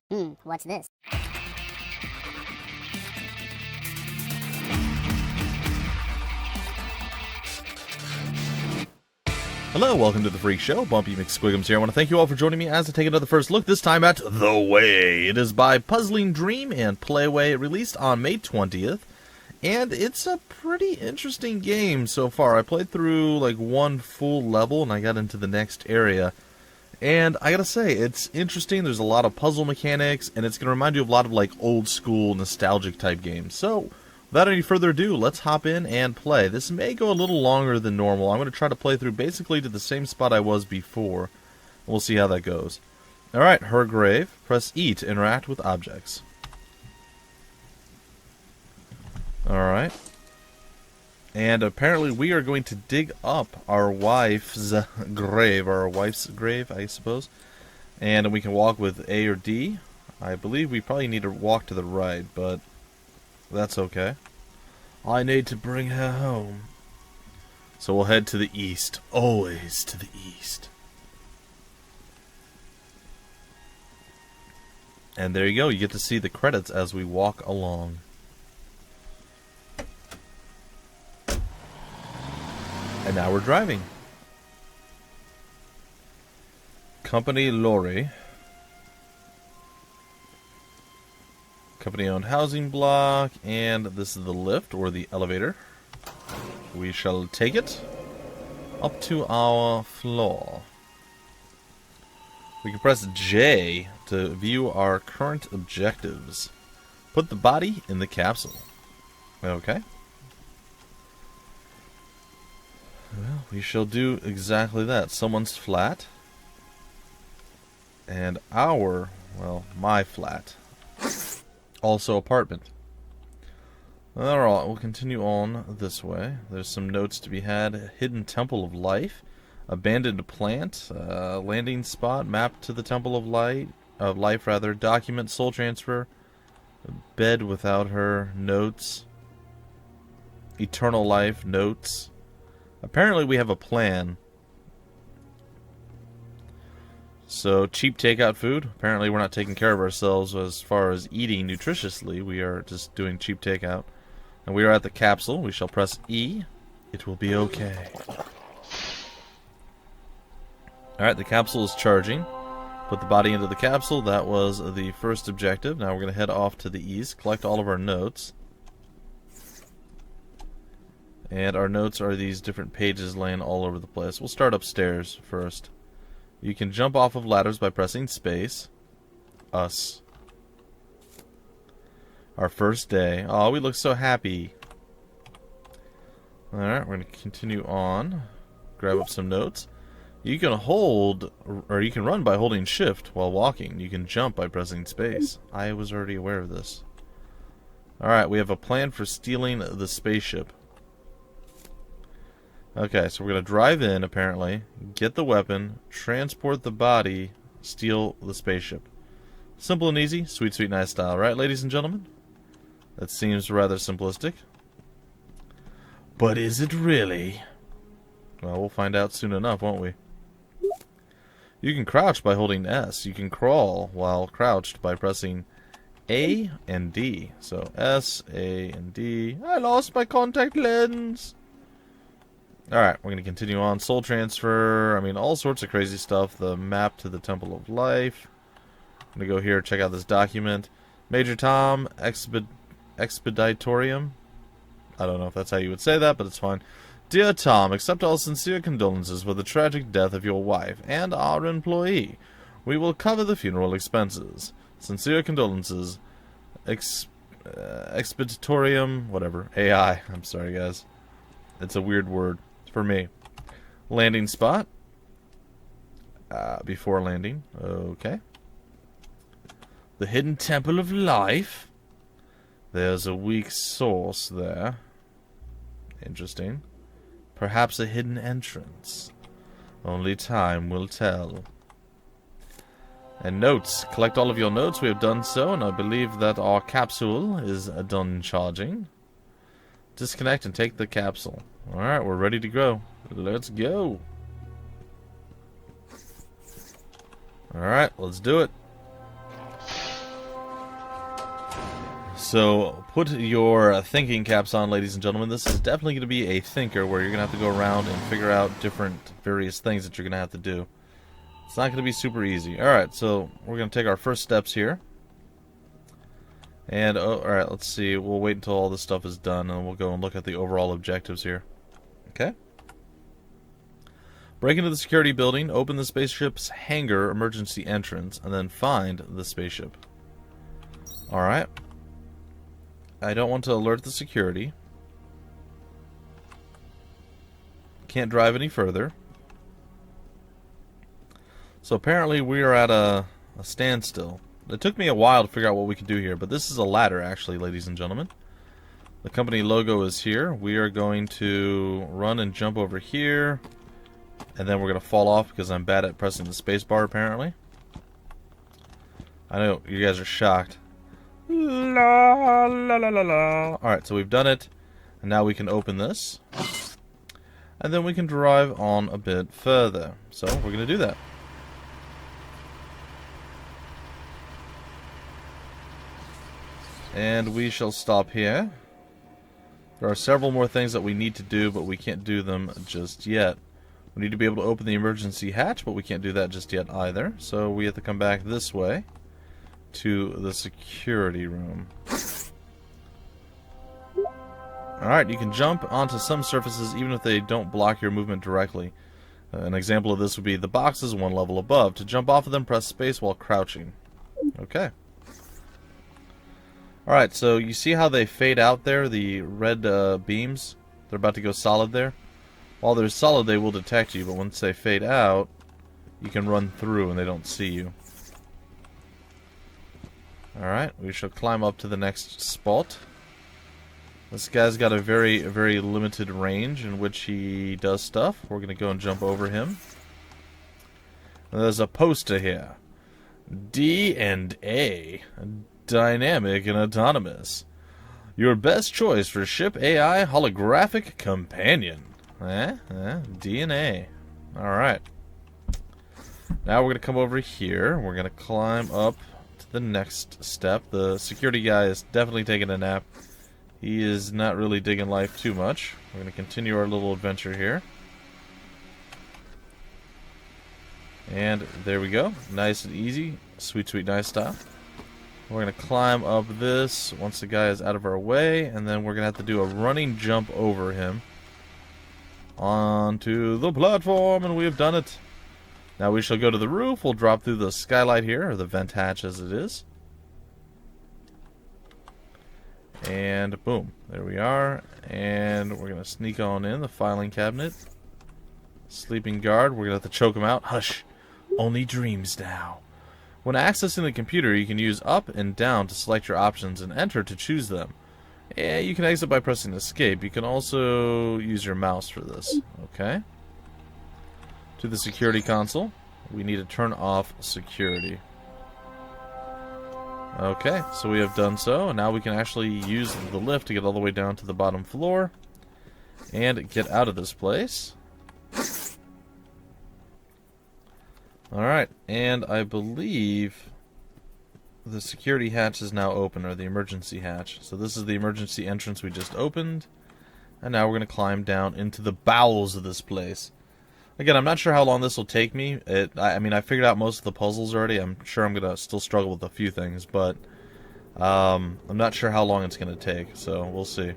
What's this? Hello, welcome to the Phreak Show. Bumpy McSquigums here. I want to thank you all for joining me as I take another first look, this time at The Way. It is by Puzzling Dream and Playway, released on May 20th. And it's a pretty interesting game so far. I played through like one full level and I got into the next area. And I gotta say, it's interesting. There's a lot of puzzle mechanics, and it's gonna remind you of a lot of like old school nostalgic type games. So, without any further ado, let's hop in and play. This may go a little longer than normal. I'm going to try to play through basically to the same spot I was before. We'll see how that goes. Alright, her grave. Press E to interact with objects. Alright. And apparently we are going to dig up our wife's grave. Our wife's grave, I suppose. And we can walk with A or D. I believe we probably need to walk to the right, but that's okay. I need to bring her home. So we'll head to the east. Always to the east. And there you go. You get to see the credits as we walk along. And now we're driving. Company lorry. Company-owned housing block, and this is the lift, or the elevator. We shall take it up to our floor. We can press J to view our current objectives. Put the body in the capsule. Okay. Well, we shall do exactly that. Someone's flat. And my flat. Also apartment. Alright, we'll continue on this way. There's some notes to be had. Hidden Temple of Life. Abandoned plant. Landing spot. Map to the Temple of Life. Document. Soul transfer. Bed without her. Notes. Eternal life. Notes. Apparently we have a plan. So, cheap takeout food. Apparently we're not taking care of ourselves as far as eating nutritiously. We are just doing cheap takeout. And we are at the capsule. We shall press E. It will be okay. Alright, the capsule is charging. Put the body into the capsule. That was the first objective. Now we're going to head off to the east. Collect all of our notes. And our notes are these different pages laying all over the place. We'll start upstairs first. You can jump off of ladders by pressing space. Us. Our first day. Oh, we look so happy. Alright, we're going to continue on. Grab up some notes. You can hold, or you can run by holding shift while walking. You can jump by pressing space. I was already aware of this. Alright, we have a plan for stealing the spaceship. Okay, so we're going to drive in, apparently, get the weapon, transport the body, steal the spaceship. Simple and easy, sweet, sweet, nice style, right, ladies and gentlemen? That seems rather simplistic. But is it really? Well, we'll find out soon enough, won't we? You can crouch by holding S. You can crawl while crouched by pressing A and D. So, S, A, and D. I lost my contact lens! Alright, we're going to continue on. Soul transfer, I mean, all sorts of crazy stuff. The map to the Temple of Life. I'm going to go here, check out this document. Major Tom, Expeditorium. I don't know if that's how you would say that, but it's fine. Dear Tom, accept our sincere condolences for the tragic death of your wife and our employee. We will cover the funeral expenses. Sincere condolences. Expeditorium, whatever. AI. I'm sorry, guys. It's a weird word. For me. Landing spot. Before landing. Okay. The Hidden Temple of Life. There's a weak source there. Interesting. Perhaps a hidden entrance. Only time will tell. And notes. Collect all of your notes. We have done so, and I believe that our capsule is done charging. Disconnect and take the capsule. Alright, we're ready to go. Let's go. Alright, let's do it. So put your thinking caps on, ladies and gentlemen. This is definitely going to be a thinker where you're going to have to go around and figure out different various things that you're going to have to do. It's not going to be super easy. Alright, so we're going to take our first steps here. And, alright, let's see. We'll wait until all this stuff is done, and we'll go and look at the overall objectives here. Okay? Break into the security building, open the spaceship's hangar emergency entrance, and then find the spaceship. Alright. I don't want to alert the security. Can't drive any further. So apparently we are at a standstill. It took me a while to figure out what we could do here, but this is a ladder actually, ladies and gentlemen. The company logo is here. We are going to run and jump over here, and then we're going to fall off because I'm bad at pressing the space bar apparently. I know you guys are shocked. La la la la la. Alright, so we've done it, and now we can open this, and then we can drive on a bit further. So we're going to do that. And we shall stop here. There are several more things that we need to do, but we can't do them just yet. We need to be able to open the emergency hatch, but we can't do that just yet either. So we have to come back this way to the security room. Alright, you can jump onto some surfaces even if they don't block your movement directly. An example of this would be the boxes one level above. To jump off of them, press space while crouching. Okay. Alright, so you see how they fade out there, the red beams? They're about to go solid there. While they're solid, they will detect you, but once they fade out, you can run through and they don't see you. Alright, we shall climb up to the next spot. This guy's got a very, very limited range in which he does stuff. We're going to go and jump over him. And there's a poster here. D&A. Dynamic and autonomous. Your best choice for ship AI holographic companion. D&A. Alright. Now we're going to come over here. We're going to climb up to the next step. The security guy is definitely taking a nap. He is not really digging life too much. We're going to continue our little adventure here. And there we go. Nice and easy. Sweet, sweet, nice stuff. We're going to climb up this once the guy is out of our way, and then we're going to have to do a running jump over him onto the platform, and we have done it. Now we shall go to the roof. We'll drop through the skylight here, or the vent hatch as it is. And boom, there we are. And we're going to sneak on in the filing cabinet. Sleeping guard, we're going to have to choke him out. Hush, only dreams now. When accessing the computer, you can use up and down to select your options and enter to choose them. Yeah, you can exit by pressing escape. You can also use your mouse for this. Okay. To the security console, we need to turn off security. Okay, so we have done so, and now we can actually use the lift to get all the way down to the bottom floor and get out of this place. Alright, and I believe the security hatch is now open, or the emergency hatch. So this is the emergency entrance we just opened, and now we're going to climb down into the bowels of this place. Again, I'm not sure how long this will take me. I mean, I figured out most of the puzzles already. I'm sure I'm going to still struggle with a few things, but I'm not sure how long it's going to take, so we'll see.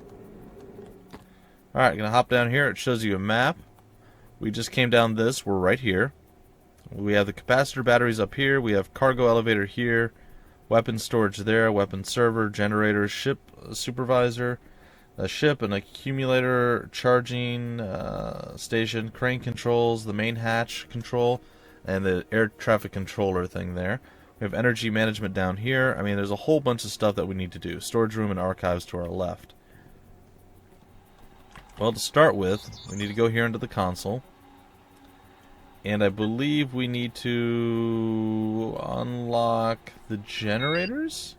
Alright, going to hop down here. It shows you a map. We just came down this. We're right here. We have the capacitor batteries up here. We have cargo elevator here. Weapon storage there. Weapon server, generator, ship supervisor, a ship, an accumulator, charging station, crane controls, the main hatch control, and the air traffic controller thing there. We have energy management down here. I mean, there's a whole bunch of stuff that we need to do. Storage room and archives to our left. Well, to start with, we need to go here into the console. And I believe we need to unlock the generators?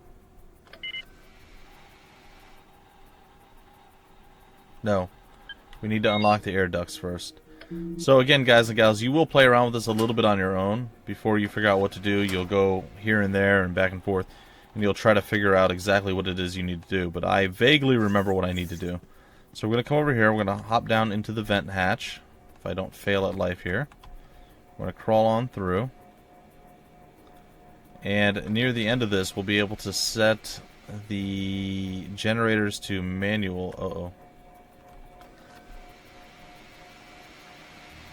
No. We need to unlock the air ducts first. So again, guys and gals, you will play around with this a little bit on your own. Before you figure out what to do, you'll go here and there and back and forth. and you'll try to figure out exactly what it is you need to do. But I vaguely remember what I need to do. So we're going to come over here. We're going to hop down into the vent hatch, if I don't fail at life here. We're going to crawl on through. And near the end of this, we'll be able to set the generators to manual. Uh-oh.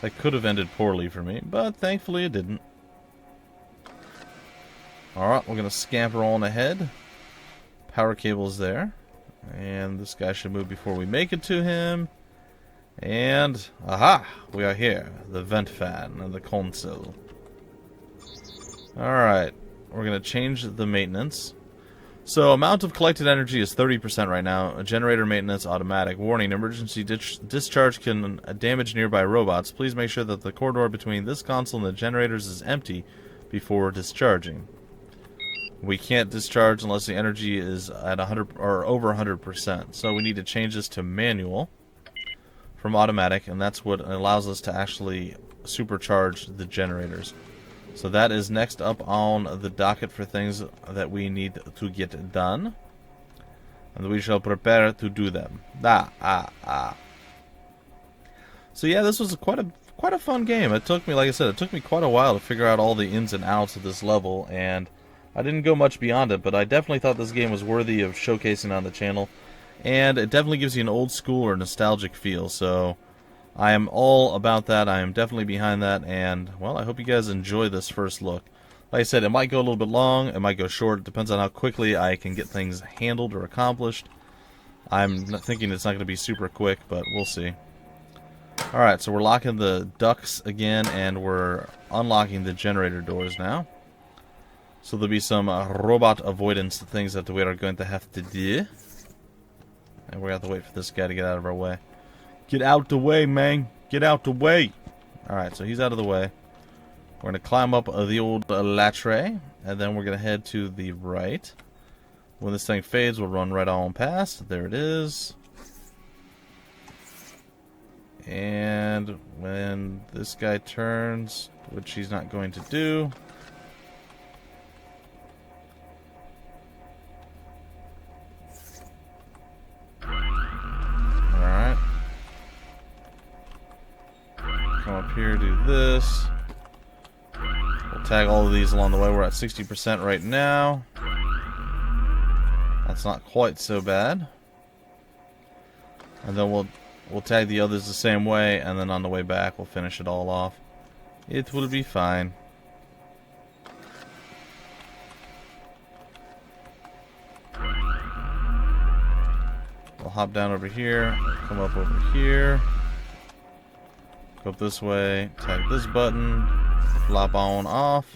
That could have ended poorly for me, but thankfully it didn't. Alright, we're going to scamper on ahead. Power cable's there. And this guy should move before we make it to him. And, aha! We are here. The vent fan and the console. Alright, we're going to change the maintenance. So, amount of collected energy is 30% right now. Generator maintenance automatic. Warning, emergency discharge can damage nearby robots. Please make sure that the corridor between this console and the generators is empty before discharging. We can't discharge unless the energy is at 100 or over 100%. So we need to change this to manual from automatic, and that's what allows us to actually supercharge the generators. So that is next up on the docket for things that we need to get done, and we shall prepare to do them. So yeah, this was quite a fun game. It took me, like I said, it took me quite a while to figure out all the ins and outs of this level, and I didn't go much beyond it, but I definitely thought this game was worthy of showcasing on the channel, and it definitely gives you an old school or nostalgic feel, so I am all about that. I am definitely behind that, and, well, I hope you guys enjoy this first look. Like I said, it might go a little bit long, it might go short, it depends on how quickly I can get things handled or accomplished. I'm thinking it's not going to be super quick, but we'll see. Alright, so we're locking the ducts again, and we're unlocking the generator doors now. So there'll be some robot avoidance things that we are going to have to do. And we're going to have to wait for this guy to get out of our way. Get out the way, man. Get out the way. Alright, so he's out of the way. We're going to climb up the old latchway. And then we're going to head to the right. When this thing fades, we'll run right on past. There it is. And when this guy turns, which he's not going to do... Up here, do this. We'll tag all of these along the way. We're at 60% right now. That's not quite so bad. And then we'll tag the others the same way, and then on the way back we'll finish it all off. It will be fine. We'll hop down over here, come up over here. Go up this way, tag this button, flop on off.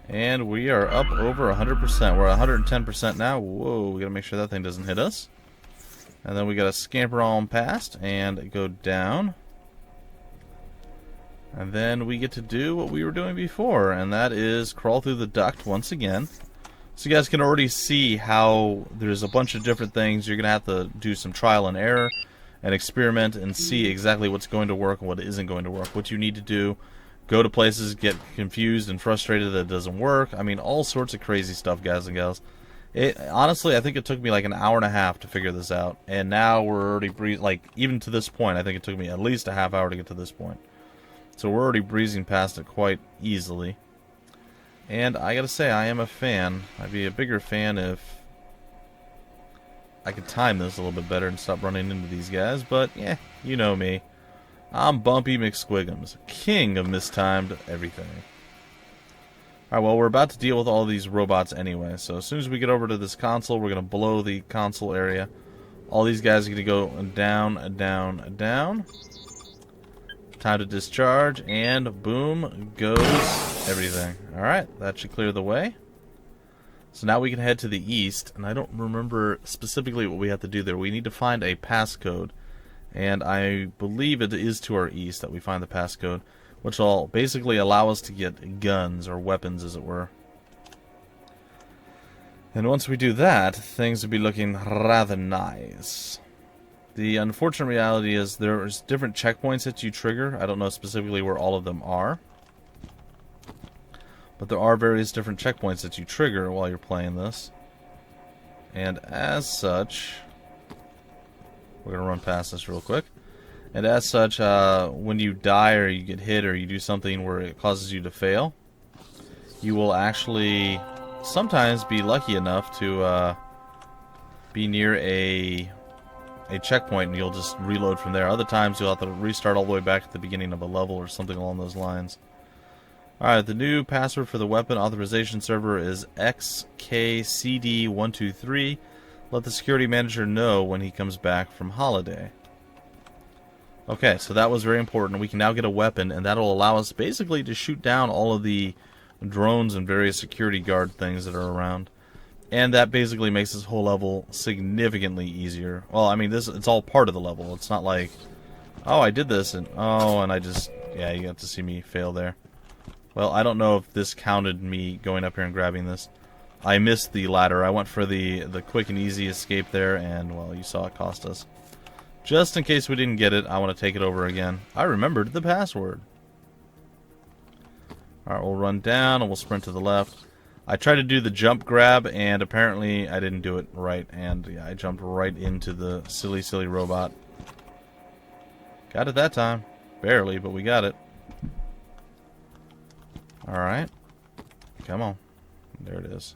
And we are up over 100%. We're at 110% now. Whoa, we gotta make sure that thing doesn't hit us. And then we gotta scamper on past and go down. And then we get to do what we were doing before, and that is crawl through the duct once again. So you guys can already see how there's a bunch of different things. You're going to have to do some trial and error and experiment and see exactly what's going to work and what isn't going to work. What you need to do, go to places, get confused and frustrated that it doesn't work. I mean, all sorts of crazy stuff, guys and gals. Honestly, I think it took me like an hour and a half to figure this out. And now we're already, like, even to this point, I think it took me at least a half hour to get to this point. So we're already breezing past it quite easily. And I gotta say, I am a fan. I'd be a bigger fan if I could time this a little bit better and stop running into these guys. But, yeah, you know me. I'm Bumpy McSquigums, king of mistimed everything. Alright, well, we're about to deal with all these robots anyway. So as soon as we get over to this console, we're going to blow the console area. All these guys are going to go down, down, down. Time to discharge, and boom goes everything. Alright, that should clear the way. So now we can head to the east, and I don't remember specifically what we have to do there. We need to find a passcode, and I believe it is to our east that we find the passcode, which will basically allow us to get guns, or weapons as it were. And once we do that, things will be looking rather nice. The unfortunate reality is there's different checkpoints that you trigger. I don't know specifically where all of them are. But there are various different checkpoints that you trigger while you're playing this. And as such, we're going to run past this real quick. And as such, when you die or you get hit or you do something where it causes you to fail, you will actually sometimes be lucky enough to be near a checkpoint and you'll just reload from there. Other times you'll have to restart all the way back at the beginning of a level or something along those lines. Alright, the new password for the weapon authorization server is XKCD123. Let the security manager know when he comes back from holiday. Okay, so that was very important. We can now get a weapon, and that'll allow us basically to shoot down all of the drones and various security guard things that are around. And that basically makes this whole level significantly easier. Well, I mean, it's all part of the level. It's not like, oh, I did this, and I just, yeah, you got to see me fail there. Well, I don't know if this counted me going up here and grabbing this. I missed the ladder. I went for the quick and easy escape there, and, well, you saw it cost us. Just in case we didn't get it, I want to take it over again. I remembered the password. Alright, we'll run down, and we'll sprint to the left. I tried to do the jump grab, and apparently I didn't do it right, and yeah, I jumped right into the silly, silly robot. Got it that time. Barely, but we got it. Alright. Come on. There it is.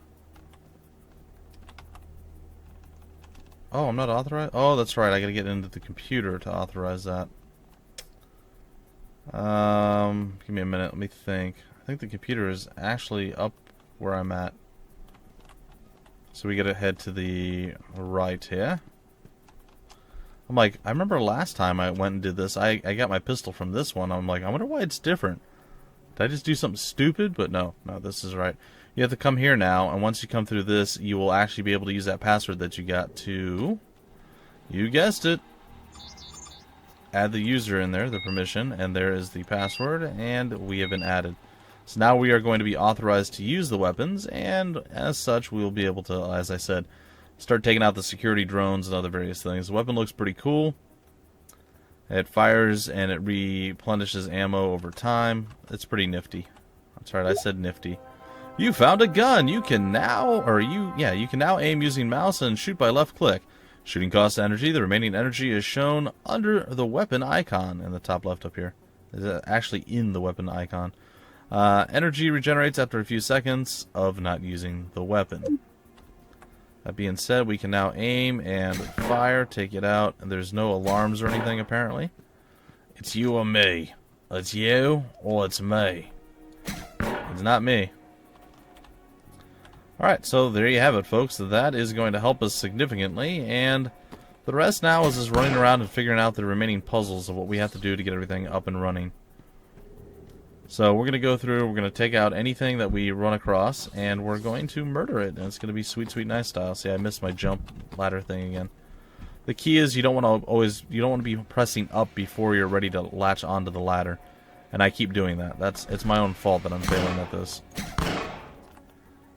Oh, I'm not authorized? Oh, that's right. I gotta get into the computer to authorize that. Give me a minute. Let me think. I think the computer is actually up where I'm at. So we gotta head to the right here. I'm like, I remember last time I went and did this, I got my pistol from this one. I'm like, I wonder why it's different. Did I just do something stupid? But no, this is right. You have to come here now, and once you come through this, you will actually be able to use that password that you got to, you guessed it, add the user in there, the permission, and there is the password, and we have been added. So now we are going to be authorized to use the weapons, and as such, we will be able to, as I said, start taking out the security drones and other various things. The weapon looks pretty cool. It fires and it replenishes ammo over time. It's pretty nifty. That's right, I said nifty. You found a gun. You can now, you can now aim using mouse and shoot by left click. Shooting costs energy. The remaining energy is shown under the weapon icon in the top left up here. It's actually in the weapon icon. Energy regenerates after a few seconds of not using the weapon. That being said, we can now aim and fire, take it out, and there's no alarms or anything apparently. It's you or me. It's you or it's me. It's not me. Alright, so there you have it, folks. That is going to help us significantly, and the rest now is just running around and figuring out the remaining puzzles of what we have to do to get everything up and running. So we're going to go through, we're going to take out anything that we run across, and we're going to murder it, and it's going to be sweet, sweet, nice style. See, I missed my jump ladder thing again. The key is you don't want to be pressing up before you're ready to latch onto the ladder, and I keep doing that. It's my own fault that I'm failing at this.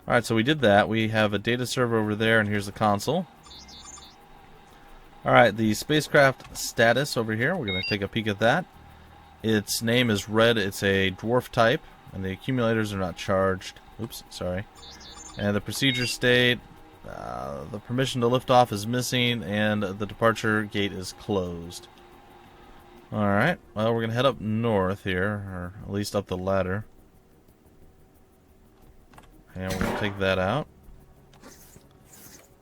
Alright, so we did that. We have a data server over there, and here's the console. Alright, the spacecraft status over here. We're going to take a peek at that. Its name is red. It's a dwarf type, and the accumulators are not charged. Oops, sorry. And the procedure state, the permission to lift off is missing, and the departure gate is closed. Alright, well, we're going to head up north here, or at least up the ladder. And we're going to take that out.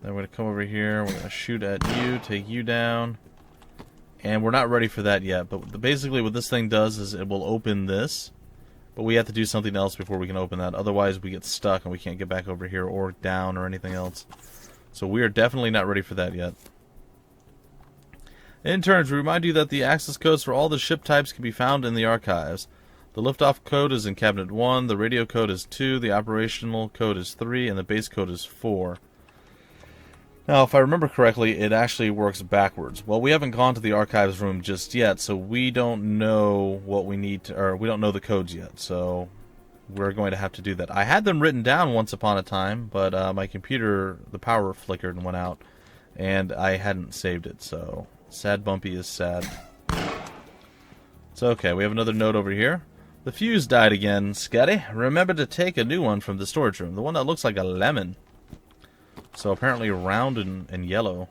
Then we're going to come over here. We're going to shoot at you, take you down. And we're not ready for that yet. But basically what this thing does is it will open this. But we have to do something else before we can open that. Otherwise we get stuck and we can't get back over here or down or anything else. So we are definitely not ready for that yet. In turn, to remind you that the access codes for all the ship types can be found in the archives. The liftoff code is in cabinet 1, the radio code is 2, the operational code is 3, and the base code is 4. Now, if I remember correctly, it actually works backwards. Well, we haven't gone to the archives room just yet, so we don't know what we need to, or we don't know the codes yet, so we're going to have to do that. I had them written down once upon a time, but my computer, the power flickered and went out, and I hadn't saved it, so sad bumpy is sad. So, okay, we have another note over here. The fuse died again, Scotty. Remember to take a new one from the storage room. The one that looks like a lemon. So apparently round and yellow,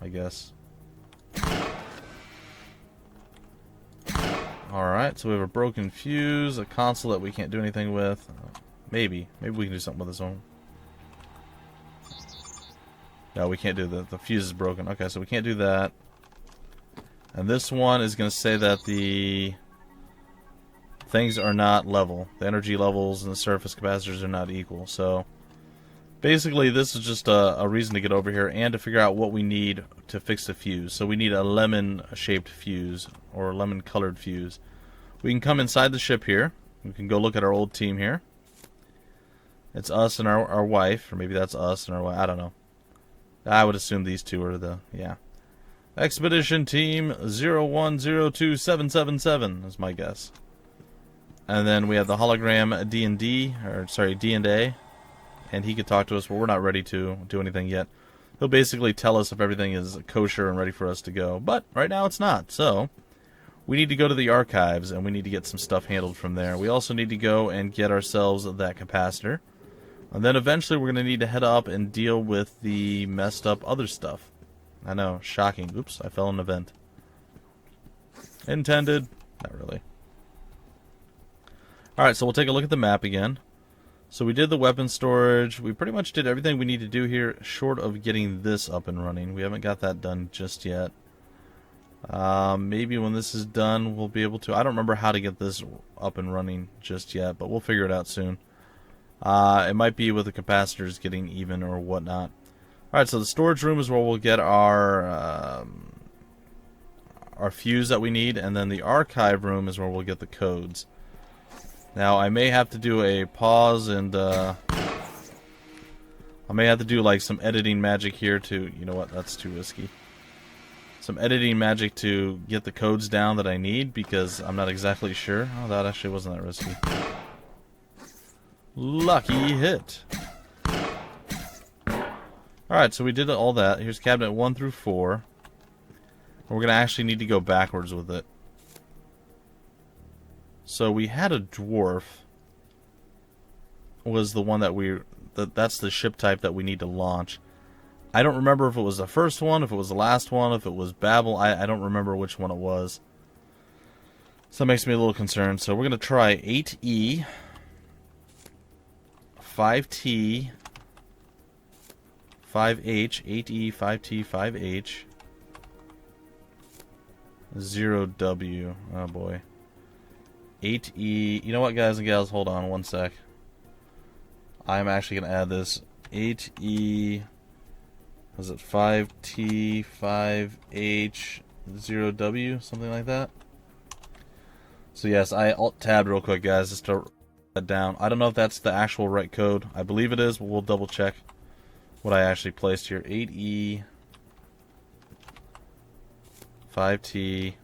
I guess. Alright, so we have a broken fuse, a console that we can't do anything with. Maybe we can do something with this one. No, we can't do that. The fuse is broken. Okay, so we can't do that. And this one is going to say that the things are not level. The energy levels and the surface capacitors are not equal. So basically this is just a reason to get over here and to figure out what we need to fix the fuse. So we need a lemon shaped fuse, or a lemon colored fuse. We can come inside the ship here. We can go look at our old team here. It's us and our wife, or maybe that's us and our wife. I don't know. I would assume these two are the, yeah. Expedition Team 0102777 is my guess. And then we have the hologram D&D, or sorry, D&A, and he could talk to us, but we're not ready to do anything yet. He'll basically tell us if everything is kosher and ready for us to go, but right now it's not. So we need to go to the archives, and we need to get some stuff handled from there. We also need to go and get ourselves that capacitor. And then eventually we're going to need to head up and deal with the messed up other stuff. I know, shocking. Oops, I fell in a vent. Intended. Not really. Alright, so we'll take a look at the map again. So we did the weapon storage. We pretty much did everything we need to do here, short of getting this up and running. We haven't got that done just yet. Maybe when this is done, we'll be able to... I don't remember how to get this up and running just yet, but we'll figure it out soon. It might be with the capacitors getting even or whatnot. Alright, so the storage room is where we'll get our fuse that we need, and then the archive room is where we'll get the codes. Now, I may have to do a pause, and I may have to do like some editing magic here to, you know what, that's too risky. Some editing magic to get the codes down that I need, because I'm not exactly sure. Oh, that actually wasn't that risky. Lucky hit. Alright, so we did all that. Here's cabinet 1 through 4. We're going to actually need to go backwards with it. So we had a dwarf. Was the one that that's the ship type that we need to launch. I don't remember if it was the first one, if it was the last one, if it was Babel. I don't remember which one it was. So that makes me a little concerned. So we're going to try 8E, 5T, 5H, 8E, 5T, 5H, 0W. Oh boy. 8E. You know what, guys and gals? Hold on one sec. I'm actually going to add this. 8E. Was it 5T, 5H, 0W? Something like that? So yes, I alt-tabbed real quick, guys, just to write that down. I don't know if that's the actual right code. I believe it is, but we'll double check what I actually placed here. 8E, 5T,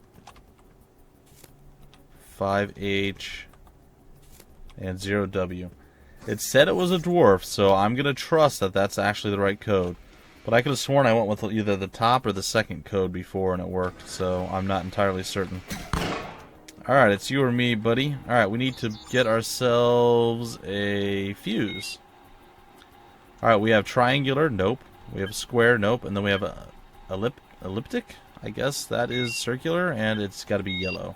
5H, and 0W. It said it was a dwarf, so I'm going to trust that that's actually the right code. But I could have sworn I went with either the top or the second code before and it worked, so I'm not entirely certain. Alright, it's you or me, buddy. Alright, we need to get ourselves a fuse. Alright, we have triangular, nope. We have square, nope. And then we have a elliptic, I guess that is circular, and it's got to be yellow.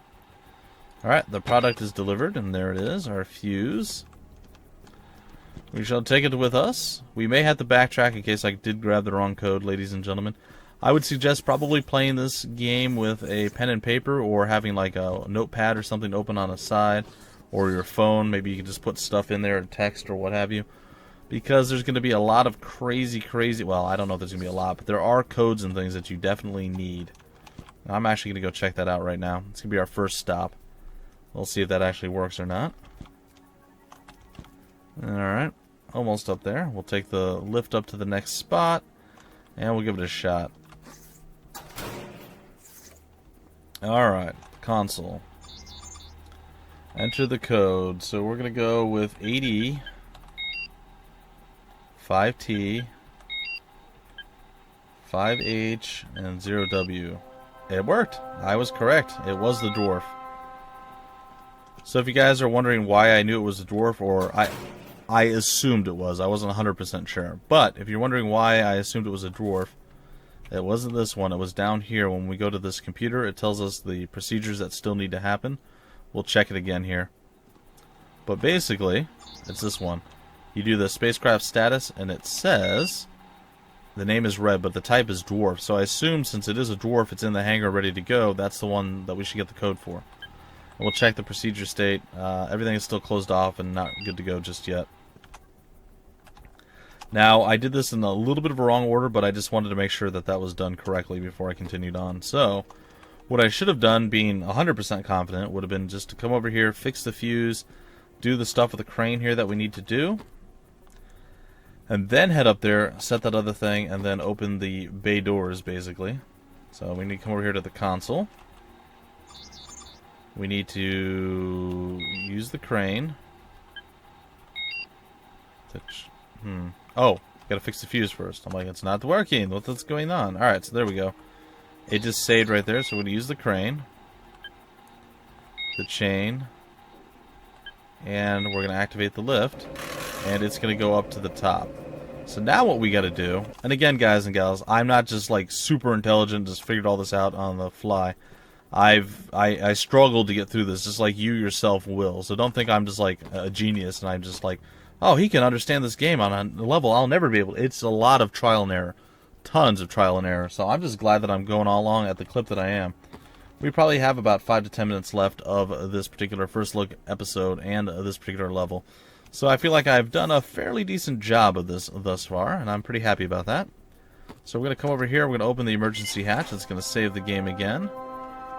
Alright, the product is delivered, and there it is, our fuse. We shall take it with us. We may have to backtrack in case I did grab the wrong code, ladies and gentlemen. I would suggest probably playing this game with a pen and paper, or having like a notepad or something open on the side, or your phone. Maybe you can just put stuff in there, or text, or what have you. Because there's going to be a lot of crazy, well, I don't know if there's going to be a lot, but there are codes and things that you definitely need. I'm actually going to go check that out right now. It's going to be our first stop. We'll see if that actually works or not. Alright, almost up there. We'll take the lift up to the next spot, and we'll give it a shot. Alright, console. Enter the code. So we're going to go with 8E, 5T, 5H, and 0W. It worked. I was correct. It was the dwarf. So if you guys are wondering why I knew it was a dwarf, or I assumed it was. I wasn't 100% sure. But if you're wondering why I assumed it was a dwarf, it wasn't this one. It was down here. When we go to this computer, it tells us the procedures that still need to happen. We'll check it again here. But basically, it's this one. You do the spacecraft status, and it says the name is red, but the type is dwarf. So I assume since it is a dwarf, it's in the hangar ready to go. That's the one that we should get the code for. And we'll check the procedure state. Everything is still closed off and not good to go just yet. Now, I did this in a little bit of a wrong order, but I just wanted to make sure that that was done correctly before I continued on. So, what I should have done, being 100% confident, would have been just to come over here, fix the fuse, do the stuff with the crane here that we need to do, and then head up there, set that other thing, and then open the bay doors, basically. So, we need to come over here to the console. We need to use the crane. Oh, gotta fix the fuse first. I'm like, it's not working. What's going on? Alright, so there we go. It just saved right there, so we're gonna use the crane, the chain, and we're gonna activate the lift, and it's gonna go up to the top. So now what we gotta do, and again, guys and gals, I'm not just like super intelligent, just figured all this out on the fly. I struggled to get through this, just like you yourself will. So don't think I'm just like a genius and I'm just like, oh, he can understand this game on a level I'll never be able to. It's a lot of trial and error. Tons of trial and error. So I'm just glad that I'm going all along at the clip that I am. We probably have about 5 to 10 minutes left of this particular first look episode and this particular level. So I feel like I've done a fairly decent job of this thus far, and I'm pretty happy about that. So we're going to come over here, we're going to open the emergency hatch. It's going to save the game again.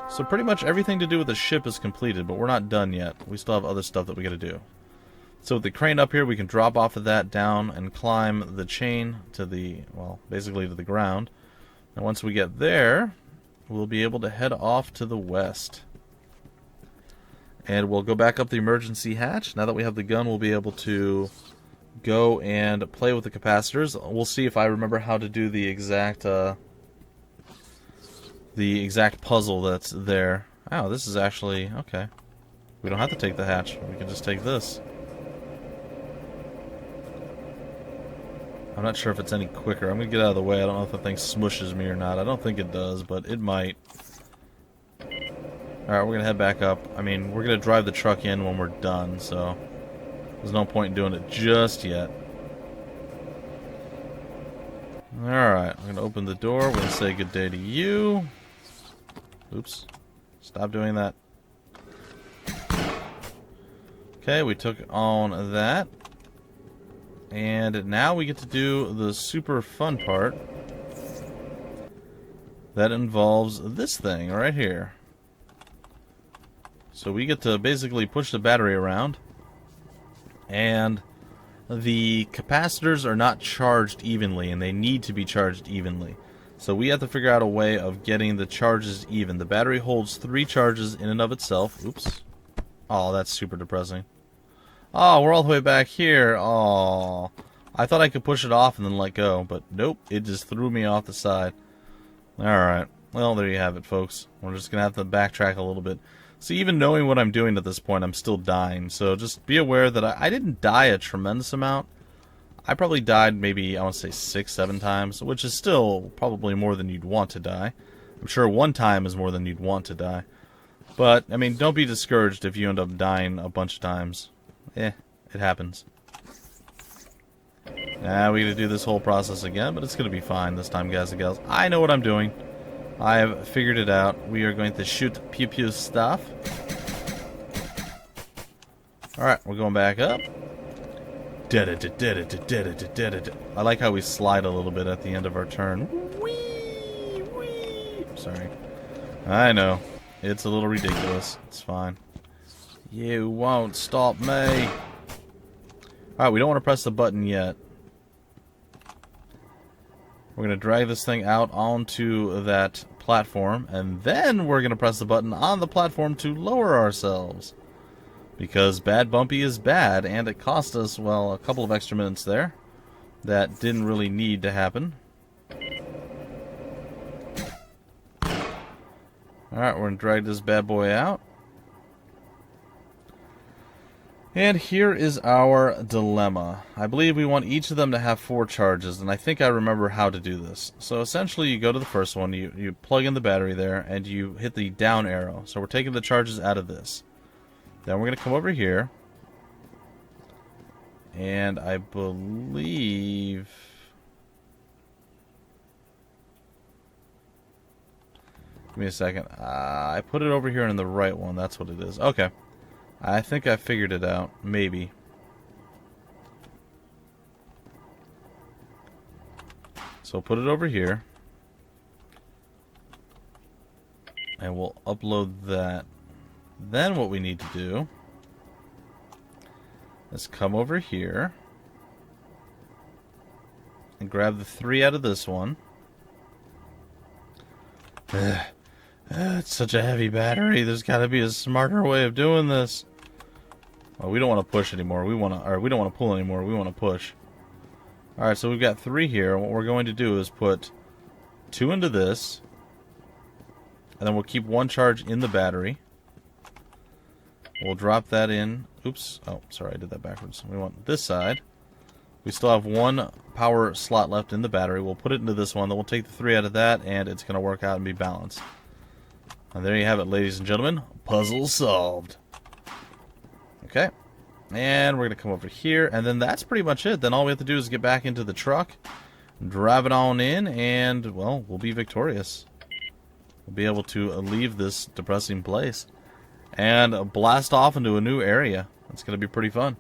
So pretty much everything to do with the ship is completed, but we're not done yet. We still have other stuff that we got to do. So with the crane up here, we can drop off of that down and climb the chain to the, well, basically to the ground. And once we get there, we'll be able to head off to the west. And we'll go back up the emergency hatch. Now that we have the gun, we'll be able to go and play with the capacitors. We'll see if I remember how to do the exact puzzle that's there. Oh, this is actually, okay. We don't have to take the hatch. We can just take this. I'm not sure if it's any quicker. I'm going to get out of the way. I don't know if the thing smushes me or not. I don't think it does, but it might. Alright, we're going to head back up. I mean, we're going to drive the truck in when we're done, so there's no point in doing it just yet. Alright, I'm going to open the door. We're going to say good day to you. Oops. Stop doing that. Okay, we took on that. And now we get to do the super fun part. That involves this thing right here. So we get to basically push the battery around. And the capacitors are not charged evenly, and they need to be charged evenly. So we have to figure out a way of getting the charges even. The battery holds 3 charges in and of itself. Oops. Oh, that's super depressing. Oh, we're all the way back here. Oh, I thought I could push it off and then let go, but nope, it just threw me off the side. Alright, well, there you have it, folks. We're just going to have to backtrack a little bit. See, even knowing what I'm doing at this point, I'm still dying. So just be aware that I didn't die a tremendous amount. I probably died maybe, I want to say 6, 7 times, which is still probably more than you'd want to die. I'm sure 1 time is more than you'd want to die. But, I mean, don't be discouraged if you end up dying a bunch of times. It happens. Now we got to do this whole process again, but it's going to be fine this time, guys and gals. I know what I'm doing. I have figured it out. We are going to shoot pew-pew stuff. Alright, we're going back up. I like how we slide a little bit at the end of our turn. Whee! Whee! Sorry. I know. It's a little ridiculous. It's fine. You won't stop me. Alright, we don't want to press the button yet. We're going to drag this thing out onto that platform, and then we're going to press the button on the platform to lower ourselves. Because bad bumpy is bad, and it cost us, well, a couple of extra minutes there. That didn't really need to happen. Alright, we're going to drag this bad boy out. And here is our dilemma. I believe we want each of them to have 4 charges, and I think I remember how to do this. So essentially you go to the first one, you plug in the battery there, and you hit the down arrow. So we're taking the charges out of this. Then we're going to come over here, and I believe... Give me a second. I put it over here in the right one. That's what it is. Okay. I think I figured it out. Maybe. So put it over here. And we'll upload that. Then what we need to do is come over here and grab the 3 out of this one. It's such a heavy battery. There's got to be a smarter way of doing this. Well, we don't want to push anymore. We don't want to pull anymore. We want to push. All right, so we've got 3 here. What we're going to do is put 2 into this, and then we'll keep 1 charge in the battery. We'll drop that in. Oops. Oh, sorry, I did that backwards. We want this side. We still have 1 power slot left in the battery. We'll put it into this one. Then we'll take the 3 out of that, and it's going to work out and be balanced. And there you have it, ladies and gentlemen. Puzzle solved. Okay. And we're going to come over here, and then that's pretty much it. Then all we have to do is get back into the truck, drive it on in, and, well, we'll be victorious. We'll be able to leave this depressing place and blast off into a new area. It's going to be pretty fun.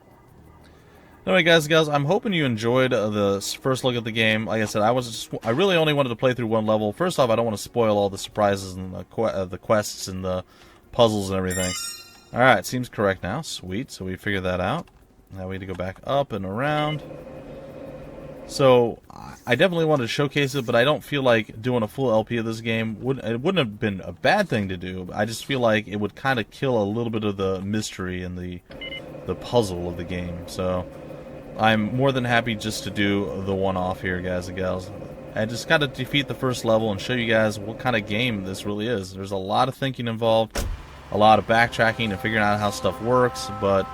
Anyway, guys and gals, I'm hoping you enjoyed the first look at the game. Like I said, I really only wanted to play through 1 level. First off, I don't want to spoil all the surprises and the quests and the puzzles and everything. Alright, seems correct now. Sweet, so we figured that out. Now we need to go back up and around. So, I definitely wanted to showcase it, but I don't feel like doing a full LP of this game. It wouldn't have been a bad thing to do. I just feel like it would kind of kill a little bit of the mystery and the puzzle of the game. So, I'm more than happy just to do the one-off here, guys and gals. I just got to defeat the first level and show you guys what kind of game this really is. There's a lot of thinking involved, a lot of backtracking and figuring out how stuff works, but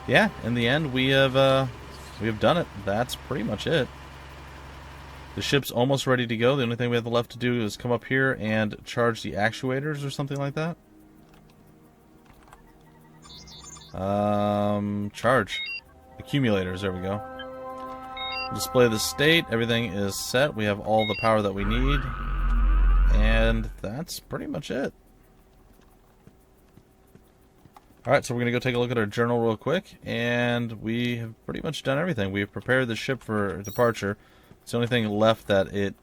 yeah, in the end, we have done it. That's pretty much it. The ship's almost ready to go. The only thing we have left to do is come up here and charge the actuators or something like that. Charge. Accumulators, there we go. Display the state, everything is set. We have all the power that we need. And that's pretty much it. Alright, so we're going to go take a look at our journal real quick. And we have pretty much done everything. We have prepared the ship for departure. It's the only thing left that it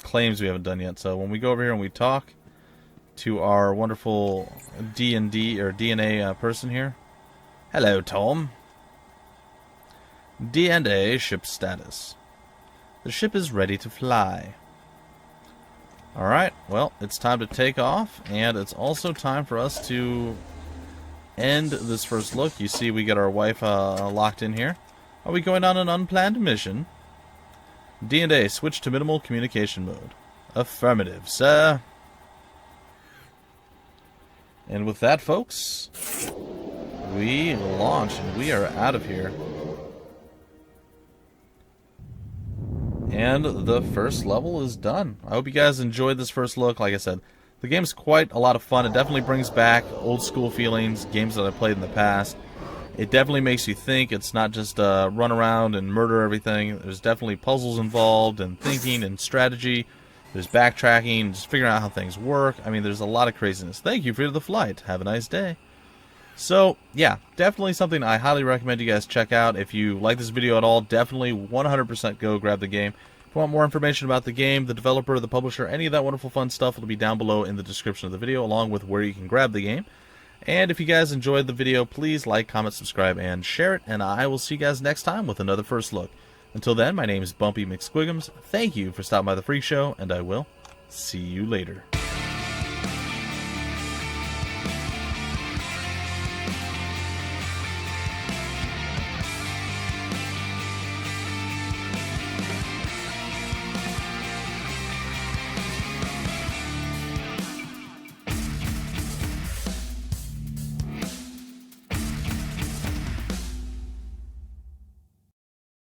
claims we haven't done yet. So when we go over here and we talk to our wonderful D&D or DNA person here. Hello, Tom. D&A ship status. The ship is ready to fly. Alright, well, it's time to take off, and it's also time for us to end this first look. You see we got our wife locked in here. Are we going on an unplanned mission? D&A, switch to minimal communication mode. Affirmative, sir. And with that, folks, we launch, and we are out of here. And the first level is done. I hope you guys enjoyed this first look. Like I said, the game's quite a lot of fun. It definitely brings back old school feelings, games that I played in the past. It definitely makes you think. It's not just run around and murder everything. There's definitely puzzles involved and thinking and strategy. There's backtracking, just figuring out how things work. I mean, there's a lot of craziness. Thank you for the flight. Have a nice day. So, yeah, definitely something I highly recommend you guys check out. If you like this video at all, definitely 100% go grab the game. If you want more information about the game, the developer, the publisher, any of that wonderful fun stuff, it'll be down below in the description of the video, along with where you can grab the game. And if you guys enjoyed the video, please like, comment, subscribe, and share it. And I will see you guys next time with another First Look. Until then, my name is Bumpy McSquigums. Thank you for stopping by the Phreak Show, and I will see you later.